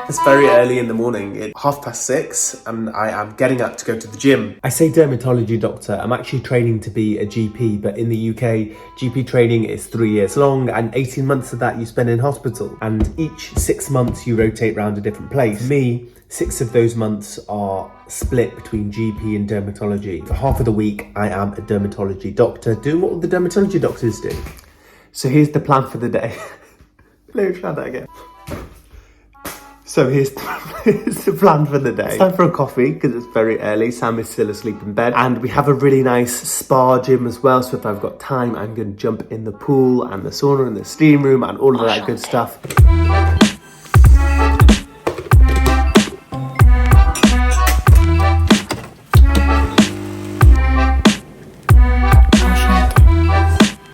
It's very early in the morning. It's 6:30 and I am getting up to go to the gym. I say dermatology doctor, I'm actually training to be a GP, but in the UK, GP training is 3 years long and 18 months of that you spend in hospital. And each 6 months you rotate around a different place. For me, 6 of those months are split between GP and dermatology. For half of the week, I am a dermatology doctor, doing what all the dermatology doctors do. So here's the plan for the day. Let me try that again. So here's the plan for the day. It's time for a coffee because it's very early. Sam is still asleep in bed. And we have a really nice spa gym as well. So if I've got time, I'm going to jump in the pool and the sauna and the steam room and all of that good stuff.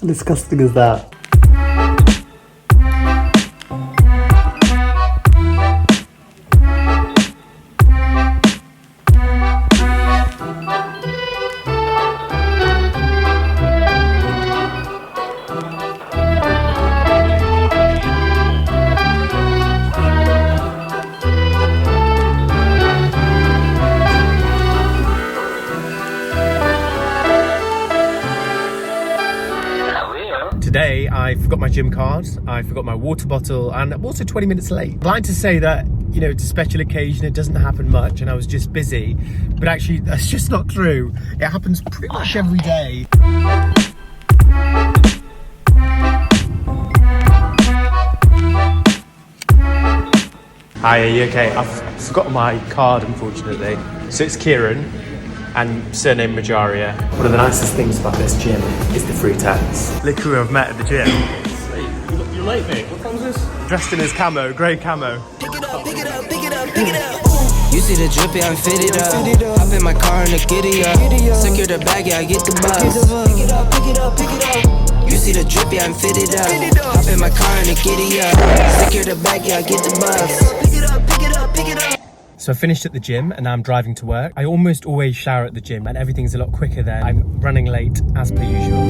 How disgusting is that? Today, I forgot my gym card, I forgot my water bottle, and I'm also 20 minutes late. I'd like to say that, you know, it's a special occasion, it doesn't happen much, and I was just busy, but actually, that's just not true. It happens pretty much every day. Hi, are you okay? I've forgotten my card, unfortunately. So it's Kiran, and surname Morjaria. One of the nicest things about this gym is the free tax. Look who I've met at the gym. You're late, mate. What time is this? Dressed in his camo, grey camo. Pick it up, pick it up, pick it up, pick it up. You see the drip, yeah, I'm fitted up. Hop in my car and the giddy up. Secure the bag, yeah, I get the bus. Pick it up, pick it up, pick it up. You see the drip, yeah, I'm fitted up. Hop in my car and the giddy up. Secure the bag, yeah, I get the bus. Pick it up, pick it up, pick it up. So I finished at the gym and now I'm driving to work. I almost always shower at the gym and everything's a lot quicker there. I'm running late as per usual.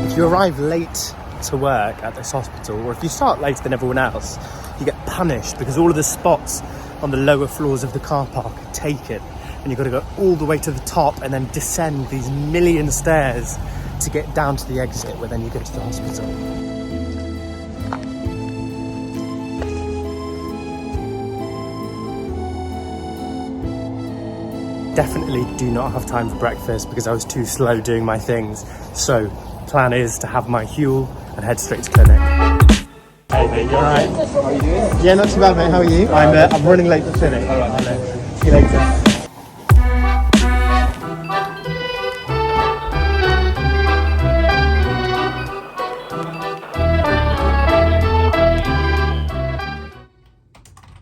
If you arrive late to work at this hospital, or if you start later than everyone else, you get punished because all of the spots on the lower floors of the car park are taken and you've got to go all the way to the top and then descend these million stairs to get down to the exit where then you go to the hospital. Definitely do not have time for breakfast because I was too slow doing my things. So, plan is to have my Huel and head straight to clinic. Hey mate, you alright? How are you doing? Yeah, not too bad mate, how are you? I'm running late for clinic. Alright, see you later.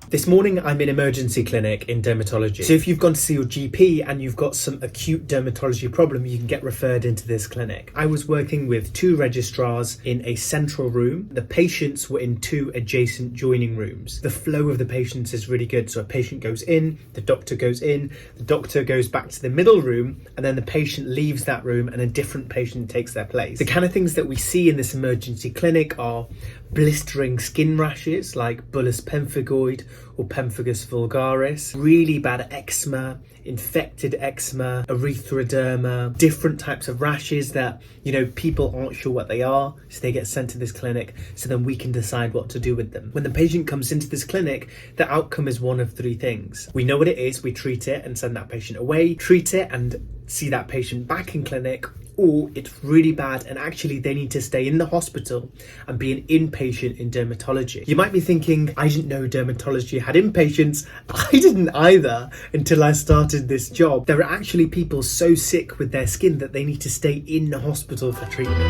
This morning I'm in emergency clinic in dermatology. So if you've gone to see your GP and you've got some acute dermatology problem, you can get referred into this clinic. I was working with 2 registrars in a central room. The patients were in 2 adjacent joining rooms. The flow of the patients is really good. So a patient goes in, the doctor goes in, the doctor goes back to the middle room, and then the patient leaves that room and a different patient takes their place. The kind of things that we see in this emergency clinic are blistering skin rashes like bullous pehphigoid or pemphigus vulgaris, really bad eczema, infected eczema, erythroderma, different types of rashes that, you know, people aren't sure what they are, so they get sent to this clinic so then we can decide what to do with them. When the patient comes into this clinic, the outcome is one of 3 things. We know what it is, we treat it and send that patient away, treat it and see that patient back in clinic, or it's really bad and actually they need to stay in the hospital and be an inpatient in dermatology. You might be thinking, I didn't know dermatology had inpatients. I didn't either until I started this job. There are actually people so sick with their skin that they need to stay in the hospital for treatment.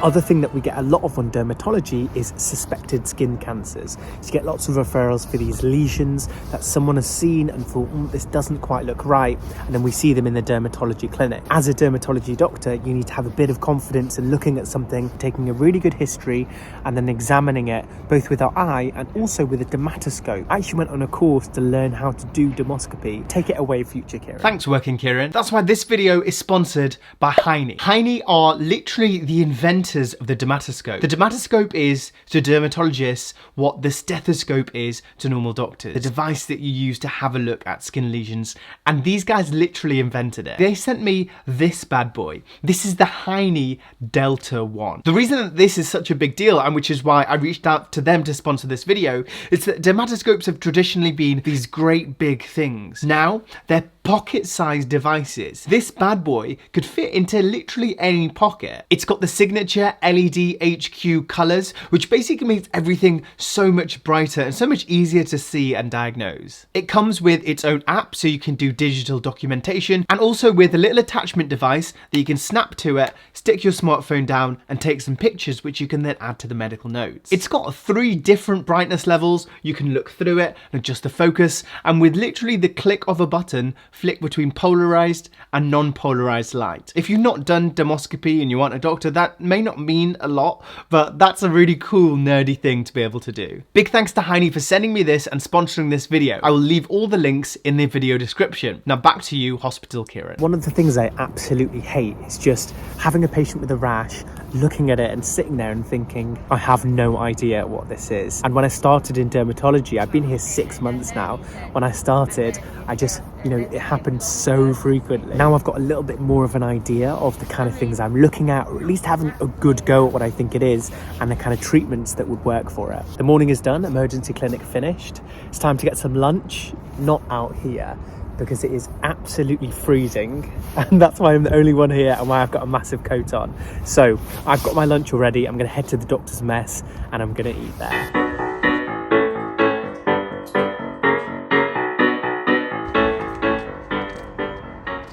other thing that we get a lot of on dermatology is suspected skin cancers. So you get lots of referrals for these lesions that someone has seen and thought, this doesn't quite look right, and then we see them in the dermatology clinic. As a dermatology doctor, you need to have a bit of confidence in looking at something, taking a really good history, and then examining it both with our eye and also with a dermatoscope. I actually went on a course to learn how to do dermoscopy. Take it away, future Kiran. Thanks for working, Kiran. That's why this video is sponsored by Heine. Heine are literally the inventors of the dermatoscope. The dermatoscope is to dermatologists what the stethoscope is to normal doctors. The device that you use to have a look at skin lesions, and these guys literally invented it. They sent me this bad boy. This is the Heine Delta 1. The reason that this is such a big deal, and which is why I reached out to them to sponsor this video, is that dermatoscopes have traditionally been these great big things. Now they're pocket-sized devices. This bad boy could fit into literally any pocket. It's got the signature LED HQ colors, which basically makes everything so much brighter and so much easier to see and diagnose. It comes with its own app, so you can do digital documentation, and also with a little attachment device that you can snap to it, stick your smartphone down, and take some pictures, which you can then add to the medical notes. It's got 3 different brightness levels. You can look through it and adjust the focus, and with literally the click of a button, flick between polarized and non-polarized light. If you've not done dermoscopy and you aren't a doctor, that may not mean a lot, but that's a really cool, nerdy thing to be able to do. Big thanks to Heine for sending me this and sponsoring this video. I will leave all the links in the video description. Now back to you, Hospital Kiran. One of the things I absolutely hate is just having a patient with a rash, looking at it and sitting there and thinking, I have no idea what this is. And when I started in dermatology, I've been here 6 months now. When I started, I just, it happened so frequently. Now I've got a little bit more of an idea of the kind of things I'm looking at, or at least having a good go at what I think it is and the kind of treatments that would work for it. The morning is done, emergency clinic finished. It's time to get some lunch, not out here, because it is absolutely freezing, and that's why I'm the only one here and why I've got a massive coat on. So I've got my lunch already. I'm going to head to the doctor's mess and I'm going to eat there.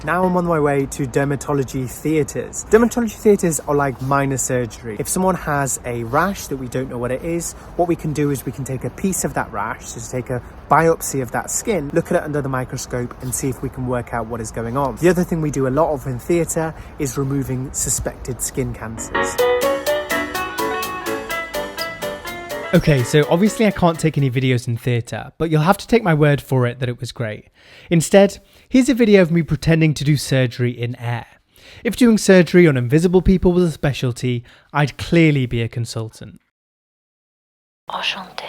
Now I'm on my way to dermatology theatres. Dermatology theatres are like minor surgery. If someone has a rash that we don't know what it is, what we can do is we can take a piece of that rash, so take a biopsy of that skin, look at it under the microscope and see if we can work out what is going on. The other thing we do a lot of in theatre is removing suspected skin cancers. Okay, so obviously I can't take any videos in theatre, but you'll have to take my word for it that it was great. Instead, here's a video of me pretending to do surgery in air. If doing surgery on invisible people was a specialty, I'd clearly be a consultant. Enchanté.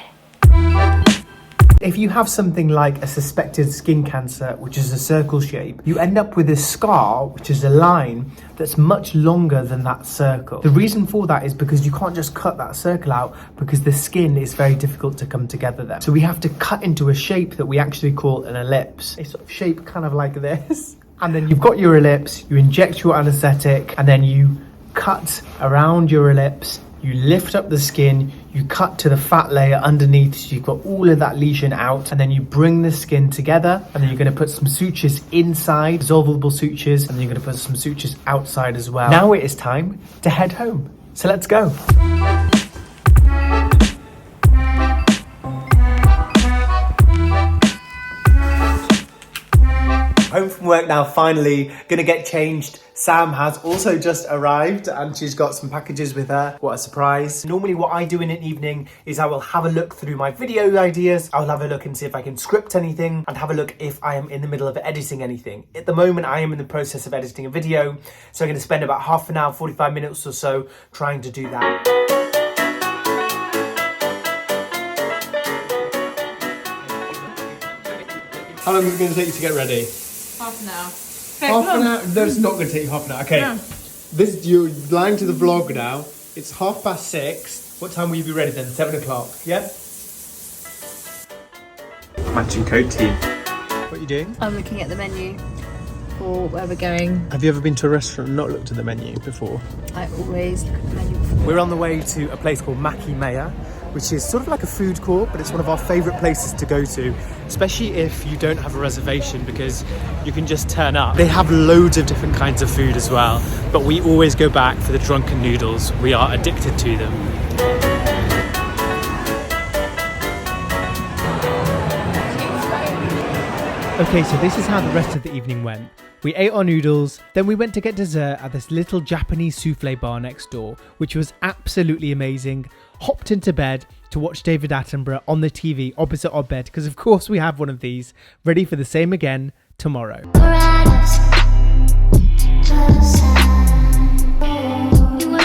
If you have something like a suspected skin cancer, which is a circle shape, you end up with a scar, which is a line that's much longer than that circle. The reason for that is because you can't just cut that circle out, because the skin is very difficult to come together there. So we have to cut into a shape that we actually call an ellipse. A sort of shape kind of like this. And then you've got your ellipse, you inject your anesthetic, and then you cut around your ellipse. You lift up the skin, you cut to the fat layer underneath, so you've got all of that lesion out, and then you bring the skin together, and then you're going to put some sutures inside, dissolvable sutures, and then you're going to put some sutures outside as well. Now it is time to head home. So let's go. Home from work now, finally, gonna get changed. Sam has also just arrived and she's got some packages with her. What a surprise. Normally what I do in an evening is I will have a look through my video ideas. I'll have a look and see if I can script anything and have a look if I am in the middle of editing anything. At the moment, I am in the process of editing a video. So I'm gonna spend about half an hour, 45 minutes or so trying to do that. How long is it going to take you to get ready? Half an hour. Half an hour? No, it's not going to take you half an hour. Okay. No. This, you're lying to the vlog now. It's 6:30. What time will you be ready then? 7 o'clock. Yeah? Matching coat team. What are you doing? I'm looking at the menu for where we're going. Have you ever been to a restaurant and not looked at the menu before? I always look at the menu before. We're on the way to a place called Maki Maya, which is sort of like a food court, but it's one of our favourite places to go to, especially if you don't have a reservation, because you can just turn up. They have loads of different kinds of food as well, but we always go back for the drunken noodles. We are addicted to them. Okay, so this is how the rest of the evening went. We ate our noodles, then we went to get dessert at this little Japanese souffle bar next door, which was absolutely amazing. Hopped into bed to watch David Attenborough on the TV opposite our bed, because of course we have one of these, ready for the same again tomorrow.